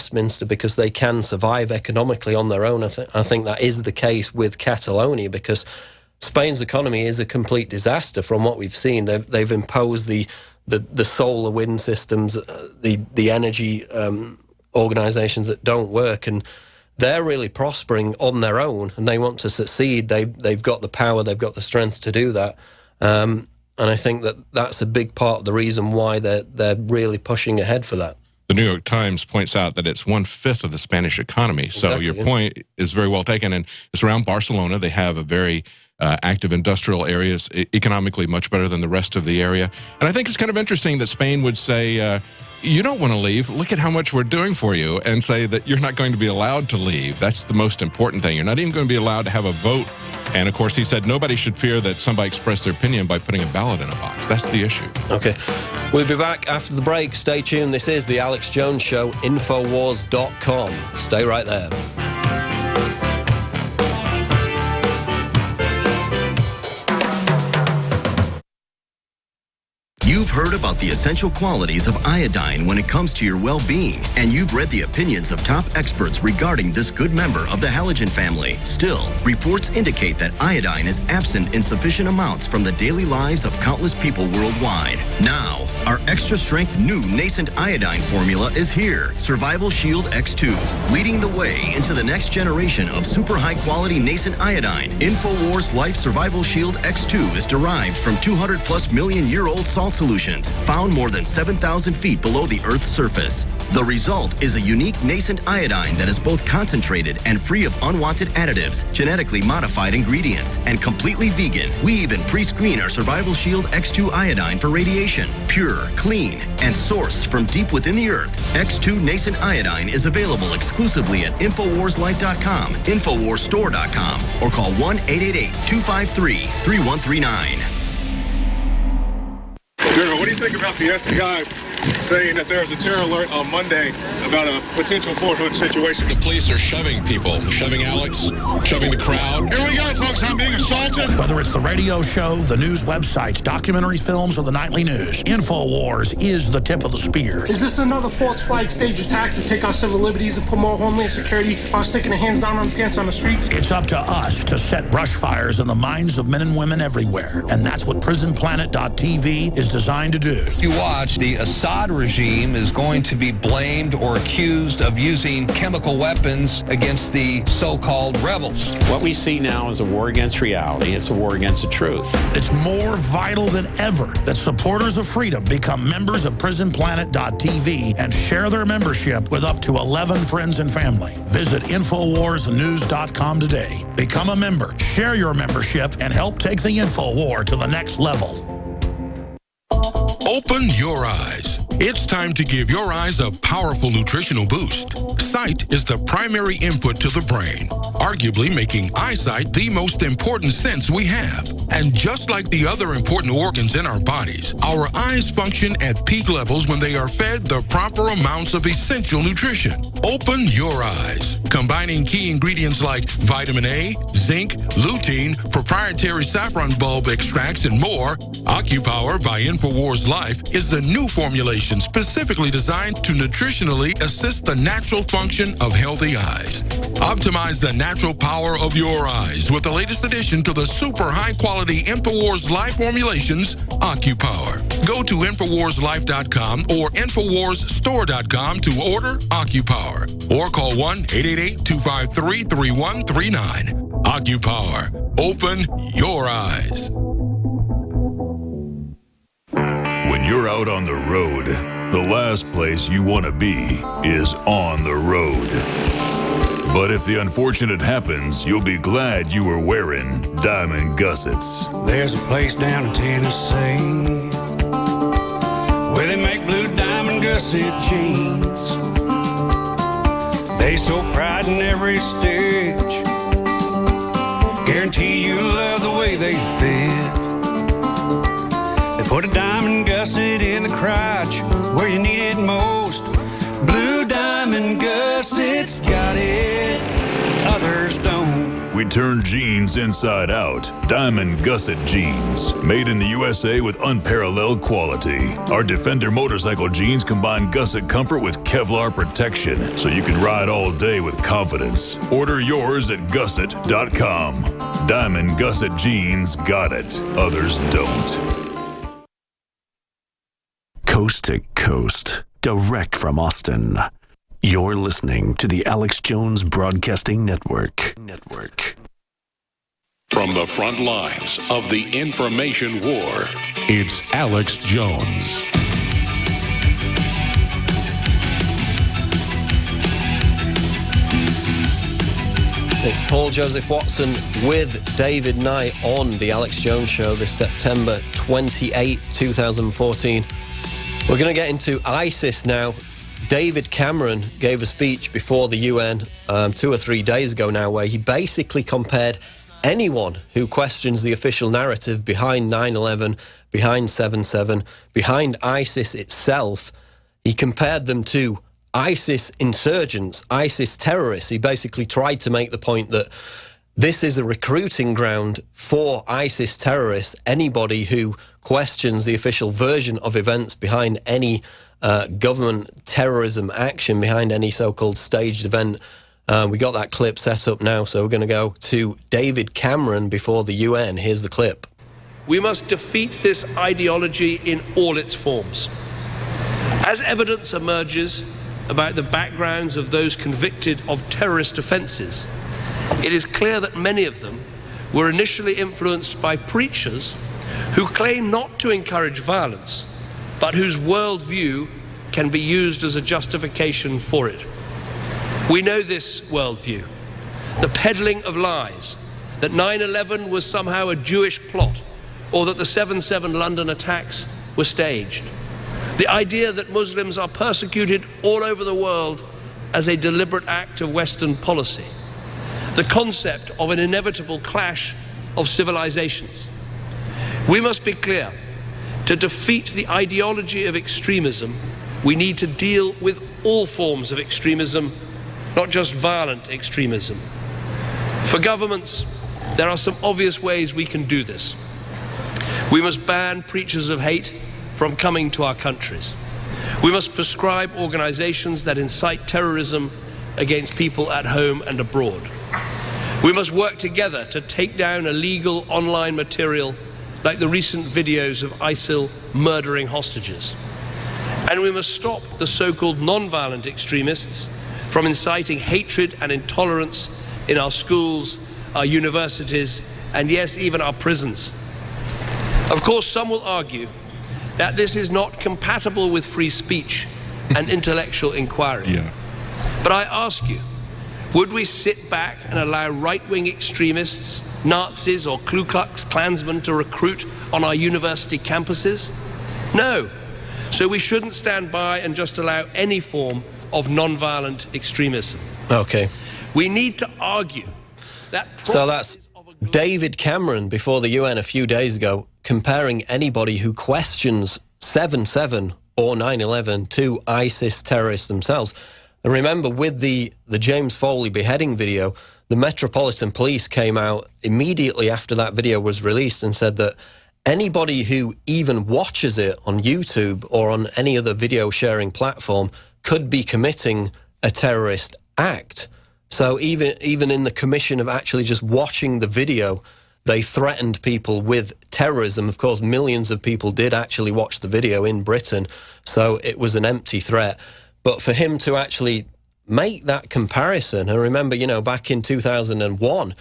Westminster because they can survive economically on their own. I think that is the case with Catalonia, because Spain's economy is a complete disaster from what we've seen. They've imposed the solar wind systems, the energy organisations that don't work, and they're really prospering on their own, and they want to succeed. They've got the power, they've got the strength to do that. And I think that's a big part of the reason why they're really pushing ahead for that. The New York Times points out that it's 1/5 of the Spanish economy. So Exactly, your point is very well taken, and it's around Barcelona. They have a very active industrial areas, economically much better than the rest of the area. And I think it's kind of interesting that Spain would say, you don't want to leave. Look at how much we're doing for you, and say that you're not going to be allowed to leave. That's the most important thing. You're not even going to be allowed to have a vote. And, of course, he said nobody should fear that somebody expressed their opinion by putting a ballot in a box. That's the issue. Okay. We'll be back after the break. Stay tuned. This is The Alex Jones Show, Infowars.com. Stay right there. You've heard about the essential qualities of iodine when it comes to your well-being, and you've read the opinions of top experts regarding this good member of the halogen family. Still, reports indicate that iodine is absent in sufficient amounts from the daily lives of countless people worldwide. Now, our extra-strength new nascent iodine formula is here, Survival Shield X2, leading the way into the next generation of super high-quality nascent iodine. InfoWars Life Survival Shield X2 is derived from 200+ million-year-old salt solutions found more than 7,000 feet below the Earth's surface. The result is a unique nascent iodine that is both concentrated and free of unwanted additives, genetically modified ingredients, and completely vegan. We even pre-screen our Survival Shield X2 iodine for radiation. Pure, clean, and sourced from deep within the Earth, X2 nascent iodine is available exclusively at InfoWarsLife.com, InfoWarsStore.com, or call 1-888-253-3139. General, what do you think about the FBI saying that there's a terror alert on Monday about a potential Fort Hood situation? The police are shoving people, shoving Alex, shoving the crowd. Here we go, folks. I'm being assaulted. Whether it's the radio show, the news websites, documentary films, or the nightly news, InfoWars is the tip of the spear. Is this another false flag stage attack to take our civil liberties and put more homeland security while sticking their hands down on the pants on the streets? It's up to us to set brush fires in the minds of men and women everywhere. And that's what PrisonPlanet.tv is designed to do. You watch, the Assad regime is going to be blamed or accused of using chemical weapons against the so-called rebels. What we see now is a war against reality. It's a war against the truth. It's more vital than ever that supporters of freedom become members of PrisonPlanet.tv and share their membership with up to 11 friends and family. Visit InfoWarsNews.com today. Become a member, share your membership, and help take the InfoWar to the next level. Open your eyes. It's time to give your eyes a powerful nutritional boost. Sight is the primary input to the brain, arguably making eyesight the most important sense we have. And just like the other important organs in our bodies, our eyes function at peak levels when they are fed the proper amounts of essential nutrition. Open your eyes. Combining key ingredients like vitamin A, zinc, lutein, proprietary saffron bulb extracts, and more, OcuPower by InfoWars Life is the new formulation specifically designed to nutritionally assist the natural function of healthy eyes. Optimize the natural power of your eyes with the latest addition to the super high-quality InfoWars Life formulations, OcuPower. Go to InfoWarsLife.com or InfoWarsStore.com to order OcuPower or call 1-888-253-3139. OcuPower. Open your eyes. When you're out on the road, the last place you want to be is on the road. But if the unfortunate happens, you'll be glad you were wearing diamond gussets. There's a place down in Tennessee where they make blue diamond gusset jeans. They so pride in every stitch, guarantee you'll love the way they fit. They put a diamond gusset in the crotch where you need it most. Blue diamond gussets got it, others don't. we turn jeans inside out. Diamond Gusset Jeans. Made in the USA with unparalleled quality. Our Defender motorcycle jeans combine gusset comfort with Kevlar protection, so you can ride all day with confidence. Order yours at gusset.com. Diamond Gusset Jeans got it. Others don't. Coast to coast, direct from Austin. You're listening to the Alex Jones Broadcasting Network. From the front lines of the information war, it's Alex Jones. It's Paul Joseph Watson with David Knight on the Alex Jones Show this September 28th, 2014. We're going to get into ISIS now. David Cameron gave a speech before the UN 2 or 3 days ago now, where he basically compared anyone who questions the official narrative behind 9/11, behind 7/7, behind ISIS itself. He compared them to ISIS insurgents, ISIS terrorists. He basically tried to make the point that this is a recruiting ground for ISIS terrorists. Anybody who questions the official version of events behind any government terrorism action, behind any so-called staged event. We got that clip set up now, so we're going to go to David Cameron before the UN. Here's the clip. We must defeat this ideology in all its forms. As evidence emerges about the backgrounds of those convicted of terrorist offences, it is clear that many of them were initially influenced by preachers who claim not to encourage violence, but whose worldview can be used as a justification for it. We know this worldview, the peddling of lies, that 9/11 was somehow a Jewish plot, or that the 7/7 London attacks were staged. The idea that Muslims are persecuted all over the world as a deliberate act of Western policy. The concept of an inevitable clash of civilizations. We must be clear. To defeat the ideology of extremism, we need to deal with all forms of extremism, not just violent extremism. For governments, there are some obvious ways we can do this. We must ban preachers of hate from coming to our countries. We must prescribe organizations that incite terrorism against people at home and abroad. We must work together to take down illegal online material like the recent videos of ISIL murdering hostages. And we must stop the so-called non-violent extremists from inciting hatred and intolerance in our schools, our universities, and yes, even our prisons. Of course, some will argue that this is not compatible with free speech and intellectual inquiry. But I ask you, would we sit back and allow right-wing extremists, Nazis or Ku Klux Klansmen to recruit on our university campuses? No. So we shouldn't stand by and just allow any form of non-violent extremism. Okay. We need to argue that... So that's David Cameron before the UN a few days ago, comparing anybody who questions 7/7 or 9/11 to ISIS terrorists themselves. And remember, with the James Foley beheading video, the Metropolitan Police came out immediately after that video was released and said that anybody who even watches it on YouTube or on any other video sharing platform could be committing a terrorist act. So even in the commission of actually just watching the video, they threatened people with terrorism. Of course, millions of people did actually watch the video in Britain, so it was an empty threat. But for him to actually make that comparison, and remember, you know, back in 2001,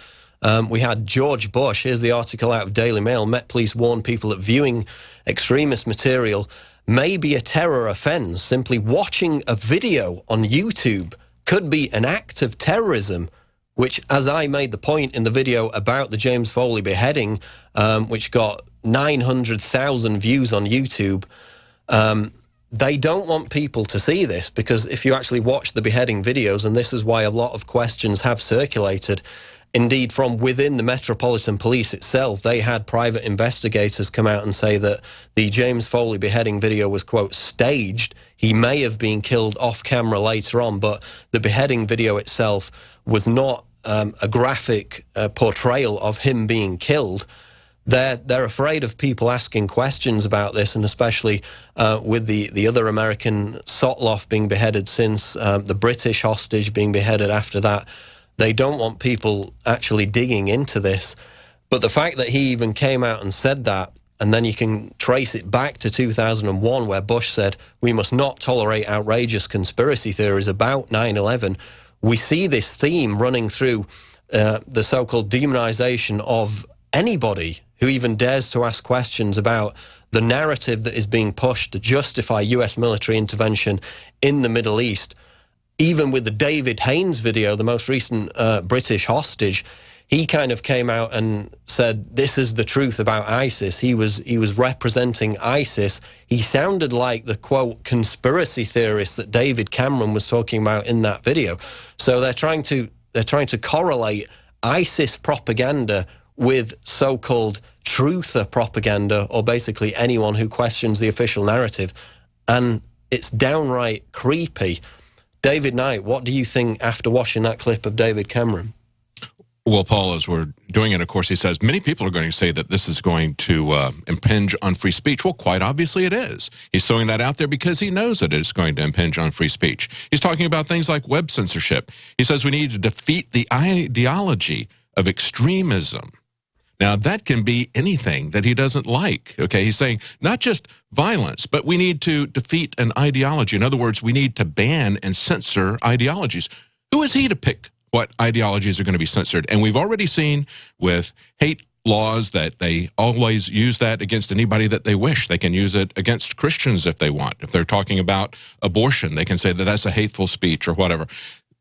we had George Bush, here's the article out of Daily Mail, Met Police warn people that viewing extremist material may be a terror offence. Simply watching a video on YouTube could be an act of terrorism, which, as I made the point in the video about the James Foley beheading, which got 900,000 views on YouTube, they don't want people to see this, because if you actually watch the beheading videos, and this is why a lot of questions have circulated, indeed from within the Metropolitan Police itself, they had private investigators come out and say that the James Foley beheading video was, quote, staged. He may have been killed off camera later on, but the beheading video itself was not a graphic portrayal of him being killed, they're afraid of people asking questions about this, and especially with the other American, Sotloff, being beheaded since, the British hostage being beheaded after that. They don't want people actually digging into this. But the fact that he even came out and said that, and then you can trace it back to 2001, where Bush said, we must not tolerate outrageous conspiracy theories about 9/11. We see this theme running through the so-called demonization of anybody who even dares to ask questions about the narrative that is being pushed to justify US military intervention in the Middle East. Even with the David Haines video, the most recent British hostage, he kind of came out and said, this is the truth about ISIS. He was representing ISIS. He sounded like the, quote, conspiracy theorist that David Cameron was talking about in that video. So they're trying to correlate ISIS propaganda with so-called truther propaganda, or basically anyone who questions the official narrative. And it's downright creepy. David Knight, what do you think after watching that clip of David Cameron? Well, Paul, as we're doing it, of course, he says, many people are going to say that this is going to impinge on free speech. Well, quite obviously it is. He's throwing that out there because he knows that it's going to impinge on free speech. He's talking about things like web censorship. He says we need to defeat the ideology of extremism. Now, that can be anything that he doesn't like, okay? He's saying not just violence, but we need to defeat an ideology. In other words, we need to ban and censor ideologies. Who is he to pick what ideologies are going to be censored? And we've already seen with hate laws that they always use that against anybody that they wish. They can use it against Christians if they want. If they're talking about abortion, they can say that that's a hateful speech or whatever.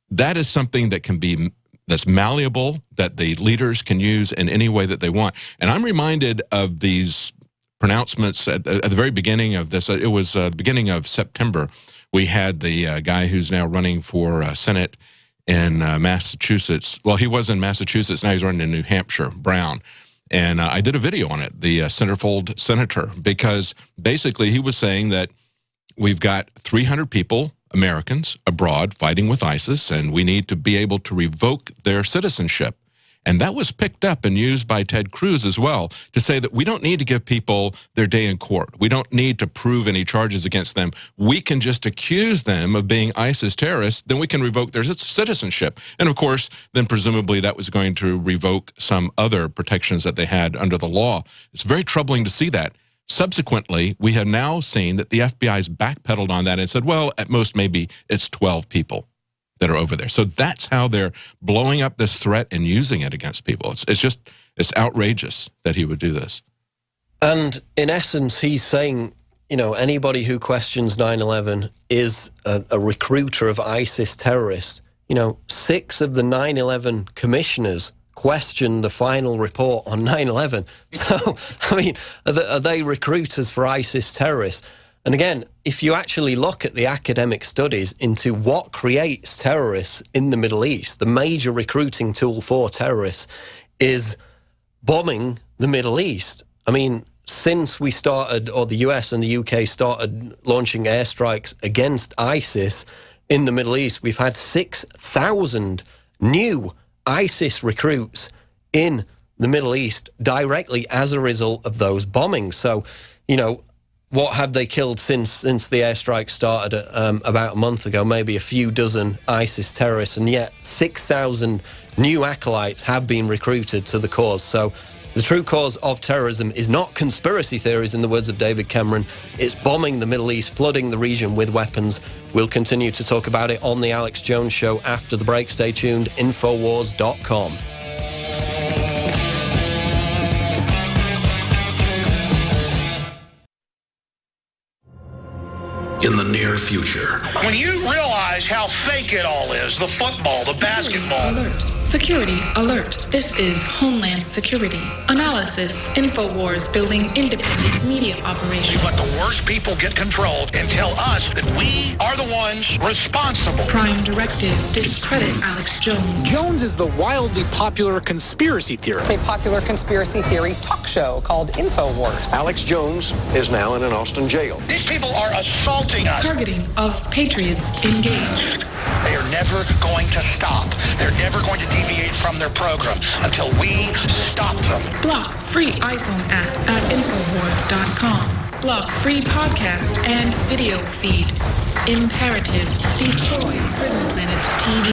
That is something that can be that's malleable, that the leaders can use in any way that they want. And I'm reminded of these pronouncements at the very beginning of this. It was the beginning of September. We had the guy who's now running for Senate in Massachusetts. Well, he was in Massachusetts. Now he's running in New Hampshire, Brown. And I did a video on it, the Centerfold senator, because basically he was saying that we've got 300 people, Americans, abroad fighting with ISIS, and we need to be able to revoke their citizenship. And that was picked up and used by Ted Cruz as well to say that we don't need to give people their day in court. We don't need to prove any charges against them. We can just accuse them of being ISIS terrorists, then we can revoke their citizenship. And of course, then presumably that was going to revoke some other protections that they had under the law. It's very troubling to see that. Subsequently, we have now seen that the FBI's backpedaled on that and said, well, at most maybe it's 12 people that are over there. So that's how they're blowing up this threat and using it against people. It's outrageous that he would do this. And in essence, he's saying, you know, anybody who questions 9/11 is a recruiter of ISIS terrorists. You know, 6 of the 9/11 commissioners questioned the final report on 9/11. So, I mean, are they recruiters for ISIS terrorists? And again, if you actually look at the academic studies into what creates terrorists in the Middle East, the major recruiting tool for terrorists is bombing the Middle East. I mean, since we started, or the US and the UK started launching airstrikes against ISIS in the Middle East, we've had 6,000 new ISIS recruits in the Middle East directly as a result of those bombings. So, you know, what have they killed since the airstrike started about a month ago? Maybe a few dozen ISIS terrorists, and yet 6,000 new acolytes have been recruited to the cause. So the true cause of terrorism is not conspiracy theories, in the words of David Cameron. It's bombing the Middle East, flooding the region with weapons. We'll continue to talk about it on The Alex Jones Show after the break. Stay tuned, Infowars.com. In the near future. When you realize how fake it all is, the football, the basketball. Alert. Security alert. This is Homeland Security. Analysis. Infowars building independent media operation. You let the worst people get control and tell us that we are the ones responsible. Prime directive. Discredit Alex Jones. Jones is the wildly popular conspiracy theorist. A popular conspiracy theory talk show called Infowars. Alex Jones is now in an Austin jail. These people are assaulting us. Targeting of patriots engaged. They are never going to stop. They're never going to deviate from their program until we stop them. Block free iPhone app at Infowars.com. Block free podcast and video feed. Imperative. Destroy Prison Planet TV.